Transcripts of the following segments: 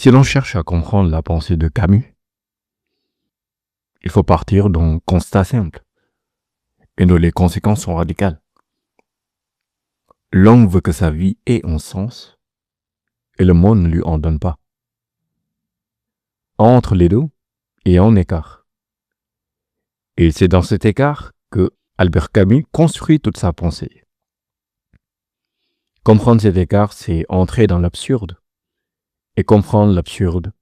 Si l'on cherche à comprendre la pensée de Camus, il faut partir d'un constat simple, et dont les conséquences sont radicales. L'homme veut que sa vie ait un sens, et le monde ne lui en donne pas. Entre les deux, il y a un écart. Et c'est dans cet écart que Albert Camus construit toute sa pensée. Comprendre cet écart, c'est entrer dans l'absurde. Et comprendre l'absurde,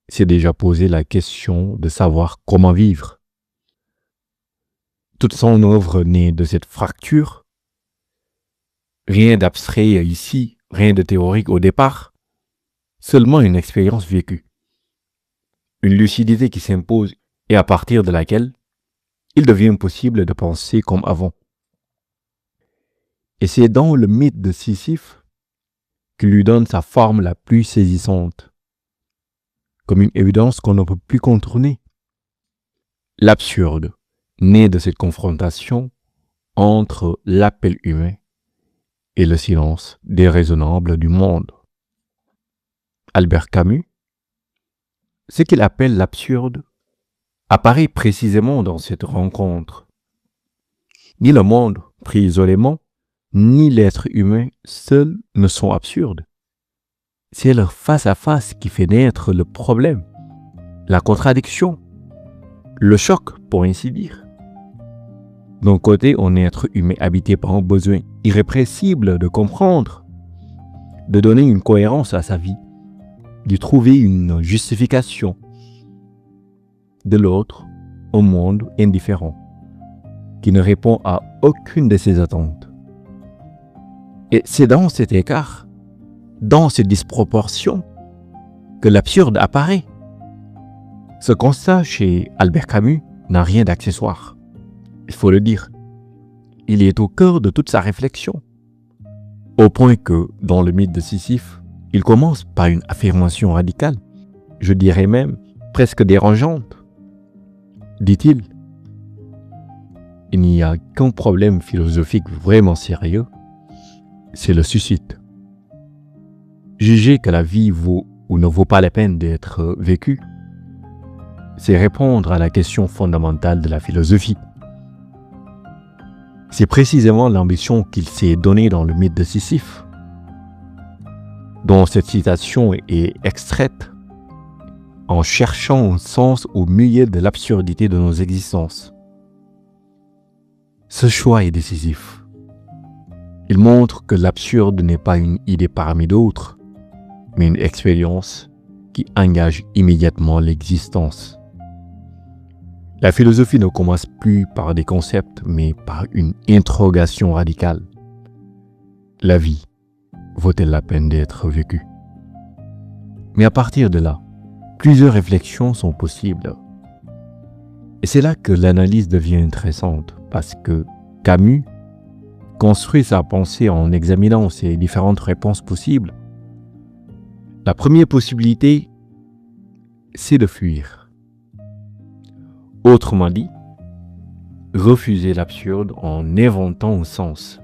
c'est déjà poser la question de savoir comment vivre. Toute son œuvre naît de cette fracture. Rien d'abstrait ici, rien de théorique au départ, seulement une expérience vécue. Une lucidité qui s'impose et à partir de laquelle il devient possible de penser comme avant. Et c'est dans le mythe de Sisyphe qu'il lui donne sa forme la plus saisissante, comme une évidence qu'on ne peut plus contourner. L'absurde naît de cette confrontation entre l'appel humain et le silence déraisonnable du monde. Albert Camus, ce qu'il appelle l'absurde, apparaît précisément dans cette rencontre. Ni le monde, pris isolément, ni l'être humain seul ne sont absurdes. C'est leur face-à-face qui fait naître le problème, la contradiction, le choc, pour ainsi dire. D'un côté, on est être humain habité par un besoin irrépressible de comprendre, de donner une cohérence à sa vie, de trouver une justification. De l'autre, un monde indifférent, qui ne répond à aucune de ses attentes. Et c'est dans cet écart, dans cette disproportion, que l'absurde apparaît. Ce constat chez Albert Camus n'a rien d'accessoire. Il faut le dire. Il est au cœur de toute sa réflexion. Au point que, dans le mythe de Sisyphe, il commence par une affirmation radicale, je dirais même presque dérangeante. Dit-il, il n'y a qu'un problème philosophique vraiment sérieux, c'est le suicide. Juger que la vie vaut ou ne vaut pas la peine d'être vécue, c'est répondre à la question fondamentale de la philosophie. C'est précisément l'ambition qu'il s'est donnée dans le mythe de Sisyphe, dont cette citation est extraite en cherchant un sens au milieu de l'absurdité de nos existences. Ce choix est décisif. Il montre que l'absurde n'est pas une idée parmi d'autres, mais une expérience qui engage immédiatement l'existence. La philosophie ne commence plus par des concepts, mais par une interrogation radicale. La vie vaut-elle la peine d'être vécue? Mais à partir de là, plusieurs réflexions sont possibles. Et c'est là que l'analyse devient intéressante, parce que Camus construit sa pensée en examinant ces différentes réponses possibles. La première possibilité, c'est de fuir. Autrement dit, refuser l'absurde en inventant un sens.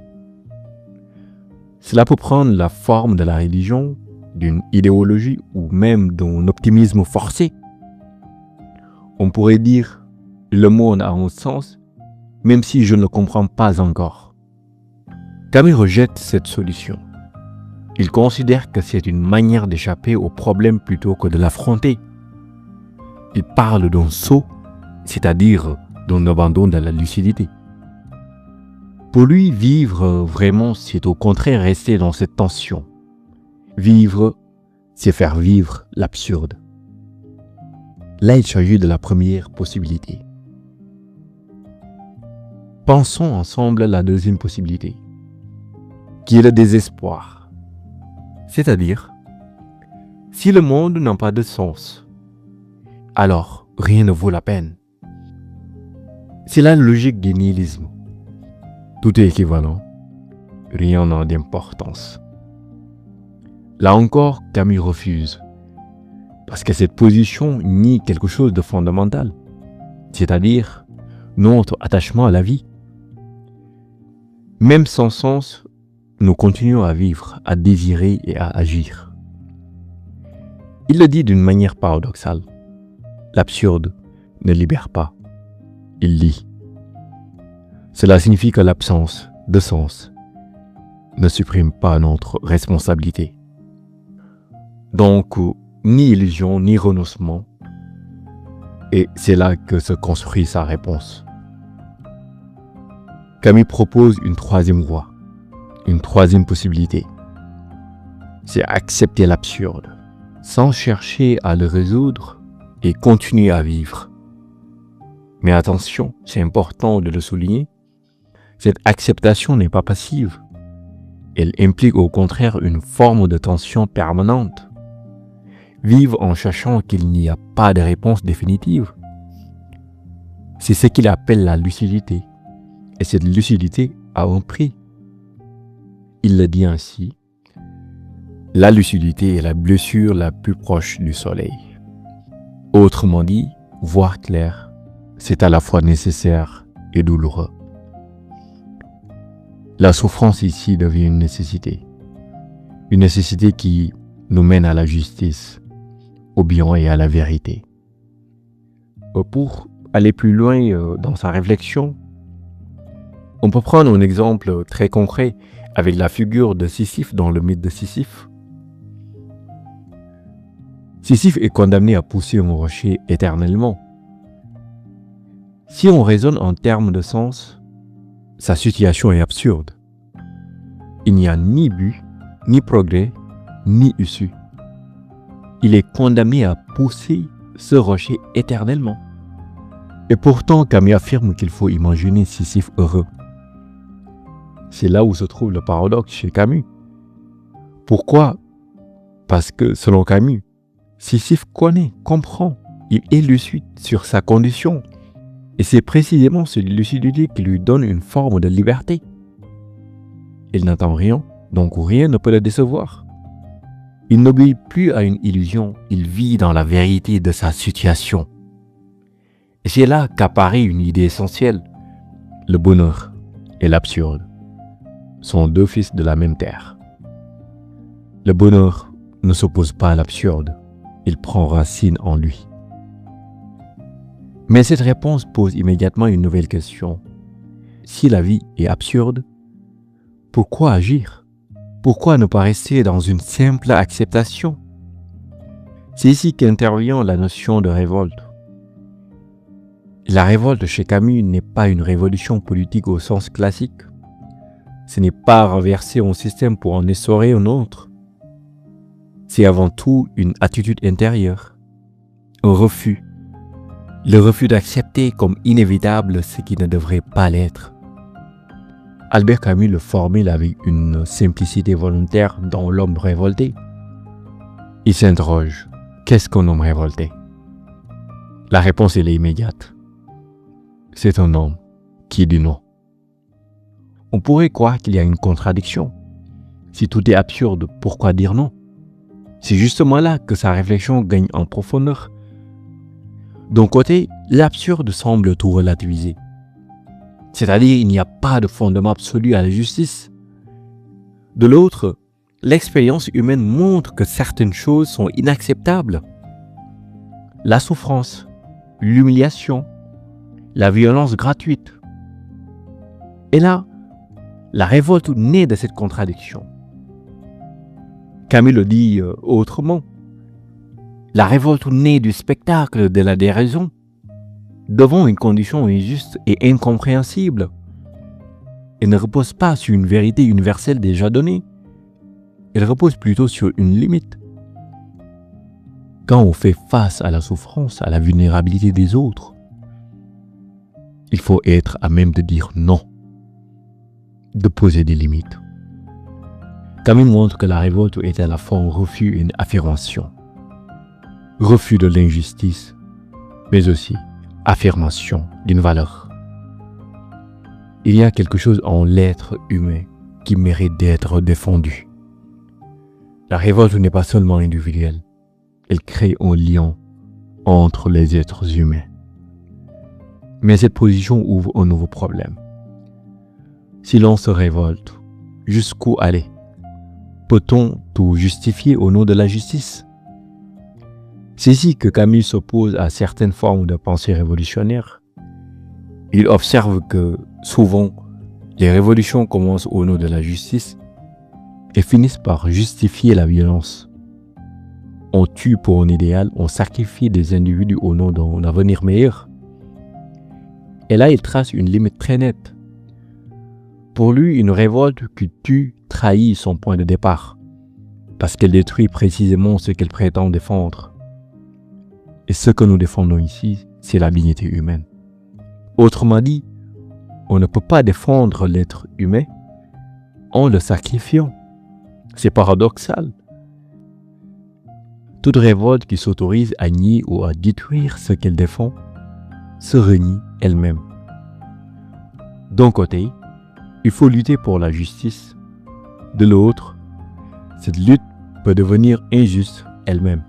Cela peut prendre la forme de la religion, d'une idéologie ou même d'un optimisme forcé. On pourrait dire « le monde a un sens, même si je ne le comprends pas encore ». Camus rejette cette solution. Il considère que c'est une manière d'échapper au problème plutôt que de l'affronter. Il parle d'un saut, c'est-à-dire d'un abandon de la lucidité. Pour lui, vivre vraiment, c'est au contraire rester dans cette tension. Vivre, c'est faire vivre l'absurde. Là, il s'agit de la première possibilité. Pensons ensemble la deuxième possibilité, qui est le désespoir. C'est-à-dire, si le monde n'a pas de sens, alors rien ne vaut la peine. C'est la logique du nihilisme. Tout est équivalent, rien n'a d'importance. Là encore, Camus refuse, parce que cette position nie quelque chose de fondamental, c'est-à-dire notre attachement à la vie. Même sans sens, nous continuons à vivre, à désirer et à agir. Il le dit d'une manière paradoxale. L'absurde ne libère pas, il lie. Cela signifie que l'absence de sens ne supprime pas notre responsabilité. Donc, ni illusion, ni renoncement, et c'est là que se construit sa réponse. Camus propose une troisième voie, une troisième possibilité. C'est accepter l'absurde, sans chercher à le résoudre et continuer à vivre. Mais attention, c'est important de le souligner, cette acceptation n'est pas passive. Elle implique au contraire une forme de tension permanente. Vivre en cherchant qu'il n'y a pas de réponse définitive. C'est ce qu'il appelle la lucidité. Et cette lucidité a un prix. Il le dit ainsi. La lucidité est la blessure la plus proche du soleil. Autrement dit, voir clair, c'est à la fois nécessaire et douloureux. La souffrance ici devient une nécessité qui nous mène à la justice, au bien et à la vérité. Pour aller plus loin dans sa réflexion, on peut prendre un exemple très concret avec la figure de Sisyphe dans le mythe de Sisyphe. Sisyphe est condamné à pousser un rocher éternellement. Si on raisonne en termes de sens, sa situation est absurde. Il n'y a ni but, ni progrès, ni issue. Il est condamné à pousser ce rocher éternellement. Et pourtant, Camus affirme qu'il faut imaginer Sisyphe heureux. C'est là où se trouve le paradoxe chez Camus. Pourquoi? Parce que, selon Camus, Sisyphe connaît, comprend, il est lucide sur sa condition. Et c'est précisément cette lucidité qui lui donne une forme de liberté. Il n'attend rien, donc rien ne peut le décevoir. Il n'obéit plus à une illusion, il vit dans la vérité de sa situation. Et c'est là qu'apparaît une idée essentielle. Le bonheur et l'absurde sont deux fils de la même terre. Le bonheur ne s'oppose pas à l'absurde, il prend racine en lui. Mais cette réponse pose immédiatement une nouvelle question. Si la vie est absurde, pourquoi agir? Pourquoi ne pas rester dans une simple acceptation? C'est ici qu'intervient la notion de révolte. La révolte chez Camus n'est pas une révolution politique au sens classique. Ce n'est pas renverser un système pour en essorer un autre. C'est avant tout une attitude intérieure, un refus. Le refus d'accepter comme inévitable ce qui ne devrait pas l'être. Albert Camus le formule avec une simplicité volontaire dans l'homme révolté. Il s'interroge, qu'est-ce qu'un homme révolté? La réponse elle est immédiate. C'est un homme qui dit non. On pourrait croire qu'il y a une contradiction. Si tout est absurde, pourquoi dire non? C'est justement là que sa réflexion gagne en profondeur. D'un côté, l'absurde semble tout relativiser. C'est-à-dire il n'y a pas de fondement absolu à la justice. De l'autre, l'expérience humaine montre que certaines choses sont inacceptables. La souffrance, l'humiliation, la violence gratuite. Et là, la révolte naît de cette contradiction. Camus le dit autrement. La révolte naît du spectacle de la déraison devant une condition injuste et incompréhensible. Elle ne repose pas sur une vérité universelle déjà donnée. Elle repose plutôt sur une limite. Quand on fait face à la souffrance, à la vulnérabilité des autres, il faut être à même de dire non, de poser des limites. Camus montre que la révolte est à la fois un refus et une affirmation. Refus de l'injustice, mais aussi affirmation d'une valeur. Il y a quelque chose en l'être humain qui mérite d'être défendu. La révolte n'est pas seulement individuelle, elle crée un lien entre les êtres humains. Mais cette position ouvre un nouveau problème. Si l'on se révolte, jusqu'où aller? Peut-on tout justifier au nom de la justice? C'est ici que Camus s'oppose à certaines formes de pensée révolutionnaire. Il observe que souvent, les révolutions commencent au nom de la justice et finissent par justifier la violence. On tue pour un idéal, on sacrifie des individus au nom d'un avenir meilleur. Et là, il trace une limite très nette. Pour lui, une révolte qui tue trahit son point de départ, parce qu'elle détruit précisément ce qu'elle prétend défendre. Et ce que nous défendons ici, c'est la dignité humaine. Autrement dit, on ne peut pas défendre l'être humain en le sacrifiant. C'est paradoxal. Toute révolte qui s'autorise à nier ou à détruire ce qu'elle défend se renie elle-même. D'un côté, il faut lutter pour la justice. De l'autre, cette lutte peut devenir injuste elle-même.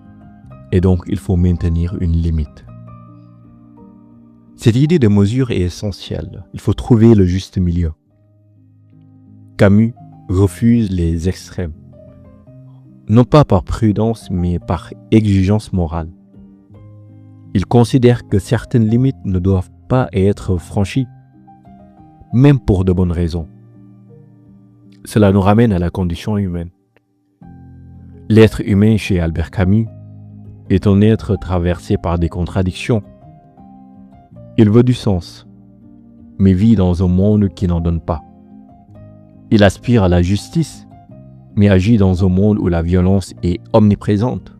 Et donc, il faut maintenir une limite. Cette idée de mesure est essentielle. Il faut trouver le juste milieu. Camus refuse les extrêmes. Non pas par prudence, mais par exigence morale. Il considère que certaines limites ne doivent pas être franchies, même pour de bonnes raisons. Cela nous ramène à la condition humaine. L'être humain chez Albert Camus est un être traversé par des contradictions. Il veut du sens, mais vit dans un monde qui n'en donne pas. Il aspire à la justice, mais agit dans un monde où la violence est omniprésente.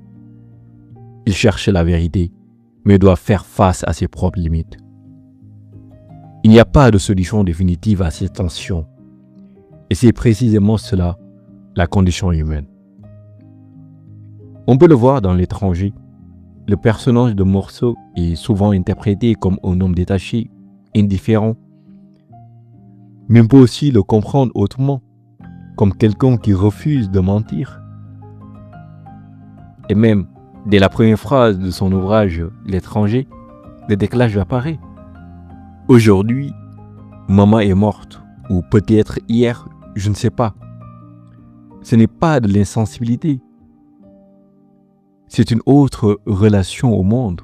Il cherche la vérité, mais doit faire face à ses propres limites. Il n'y a pas de solution définitive à ces tensions, et c'est précisément cela, la condition humaine. On peut le voir dans L'étranger. Le personnage de Meursault est souvent interprété comme un homme détaché, indifférent, mais on peut aussi le comprendre autrement, comme quelqu'un qui refuse de mentir. Et même, dès la première phrase de son ouvrage L'étranger, le décalage apparaît. Aujourd'hui, maman est morte, ou peut-être hier, je ne sais pas. Ce n'est pas de l'insensibilité. C'est une autre relation au monde.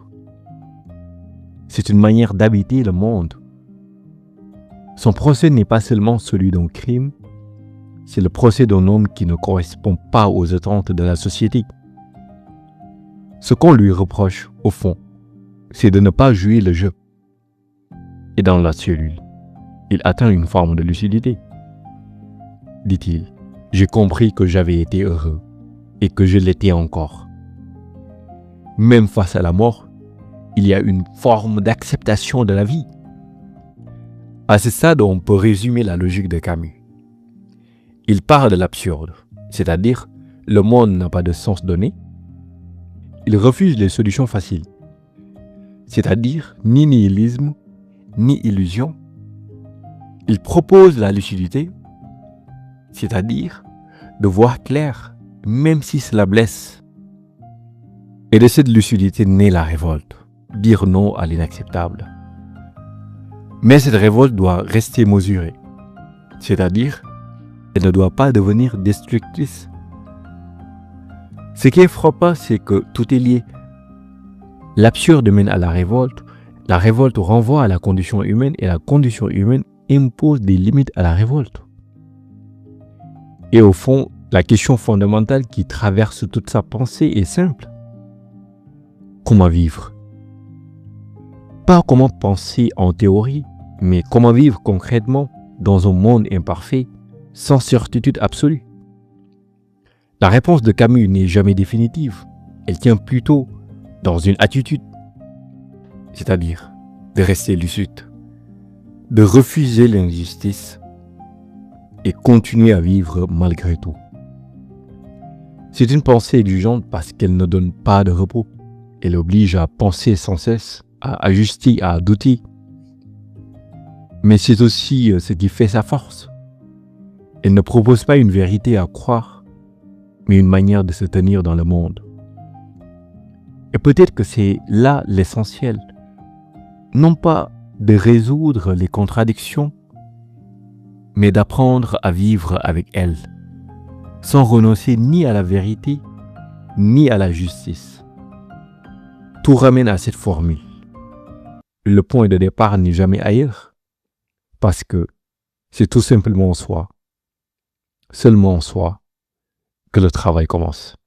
C'est une manière d'habiter le monde. Son procès n'est pas seulement celui d'un crime, c'est le procès d'un homme qui ne correspond pas aux attentes de la société. Ce qu'on lui reproche, au fond, c'est de ne pas jouer le jeu. Et dans la cellule, il atteint une forme de lucidité. Dit-il, j'ai compris que j'avais été heureux et que je l'étais encore. Même face à la mort, il y a une forme d'acceptation de la vie. À ce stade, on peut résumer la logique de Camus. Il part de l'absurde, c'est-à-dire le monde n'a pas de sens donné. Il refuse les solutions faciles, c'est-à-dire ni nihilisme, ni illusion. Il propose la lucidité, c'est-à-dire de voir clair, même si cela blesse. Et de cette lucidité naît la révolte, dire non à l'inacceptable. Mais cette révolte doit rester mesurée, c'est-à-dire elle ne doit pas devenir destructrice. Ce qui est frappant, c'est que tout est lié. L'absurde mène à la révolte renvoie à la condition humaine et la condition humaine impose des limites à la révolte. Et au fond, la question fondamentale qui traverse toute sa pensée est simple. Comment vivre? Pas comment penser en théorie, mais comment vivre concrètement dans un monde imparfait, sans certitude absolue. La réponse de Camus n'est jamais définitive. Elle tient plutôt dans une attitude, c'est-à-dire de rester lucide, de refuser l'injustice et continuer à vivre malgré tout. C'est une pensée exigeante parce qu'elle ne donne pas de repos. Elle oblige à penser sans cesse, à ajuster, à douter. Mais c'est aussi ce qui fait sa force. Elle ne propose pas une vérité à croire, mais une manière de se tenir dans le monde. Et peut-être que c'est là l'essentiel. Non pas de résoudre les contradictions, mais d'apprendre à vivre avec elles, sans renoncer ni à la vérité, ni à la justice. Tout ramène à cette formule. Le point de départ n'est jamais ailleurs, parce que c'est tout simplement en soi, seulement en soi, que le travail commence.